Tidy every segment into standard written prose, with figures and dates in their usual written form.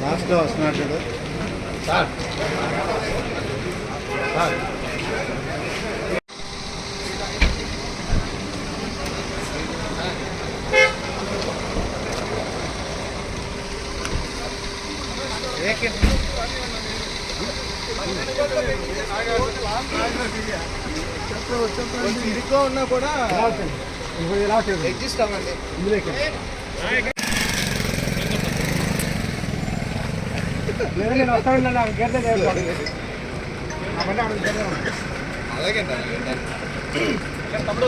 లాస్ట్లో వస్తున్నాడు సార్. ఇరుగ్గా ఉన్నా కూడా అడ్జస్ట్ అవ్వండి. నేను వస్తాను. అలాగే తమ్ముడు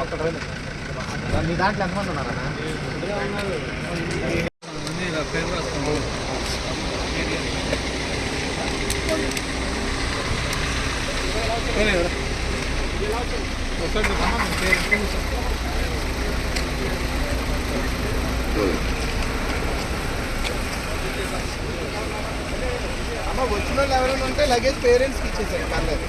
ఒక్కడు మీ దాంట్లో ఎంతమంది ఉన్నారన్నా? అమ్మ వచ్చిన వాళ్ళు ఎవరైనా ఉంటే లగేజ్ పేరెంట్స్కి ఇచ్చేసారు. పర్లేదు.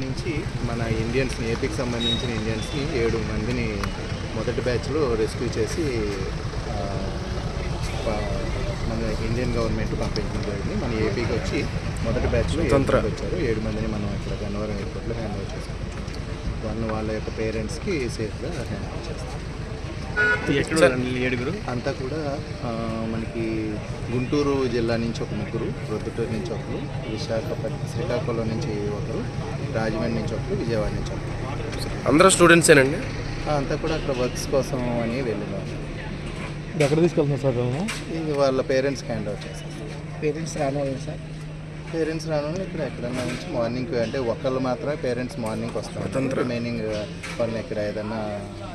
నుంచి మన ఇండియన్స్ని, ఏపీకి సంబంధించిన ఇండియన్స్ని 7 మందిని మొదటి బ్యాచ్లో రెస్క్యూ చేసి మన ఇండియన్ గవర్నమెంట్ పంపించడం జరిగింది. మన ఏపీకి వచ్చి మొదటి బ్యాచ్లో వచ్చారు. 7 మందిని మనం ఇక్కడ గన్నవరం ఎయిర్పోర్ట్లో హ్యాండ్ ఓవర్ చేస్తాం. వాళ్ళ యొక్క పేరెంట్స్కి సేఫ్గా హ్యాండ్ ఓవర్ చేస్తాం. అంతా కూడా మనకి గుంటూరు జిల్లా నుంచి ఒక 3, ప్రొద్దుటూరు నుంచి ఒకరు, శ్రీకాకుళం నుంచి ఒకరు, రాజమండ్రి నుంచి ఒకరు, విజయవాడ నుంచి ఒకరు. అందరూ స్టూడెంట్సేనండి? అంతా కూడా అక్కడ వర్క్స్ కోసం అని వెళ్ళినాం. ఎక్కడ తీసుకెళ్తున్నారు సార్? ఇది వాళ్ళ పేరెంట్స్కి హ్యాండ్ ఓవర్ చేస్తాం. పేరెంట్స్ రావాలి సార్? పేరెంట్స్ రాను ఇక్కడ ఎక్కడన్నా నుంచి మార్నింగ్, అంటే ఒకళ్ళు మాత్రమే పేరెంట్స్ మార్నింగ్ వస్తారు. రిమైనింగ్ వాళ్ళని ఇక్కడ ఏదన్నా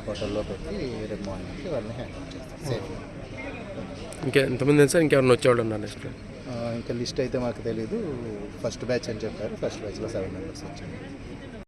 హోటల్లో పెట్టి రేపు మార్నింగ్కి వాళ్ళని హ్యాండ్ ఓవర్ చేస్తాం సేఫ్. ఇంకా ఎంతమంది సార్? ఇంకెవరిని వచ్చేవాళ్ళు ఉన్నారు నెక్స్ట్? ఇంకా లిస్ట్ అయితే మాకు తెలీదు. ఫస్ట్ బ్యాచ్ అని చెప్పారు. ఫస్ట్ బ్యాచ్లో 7 మెంబర్స్ వచ్చారు.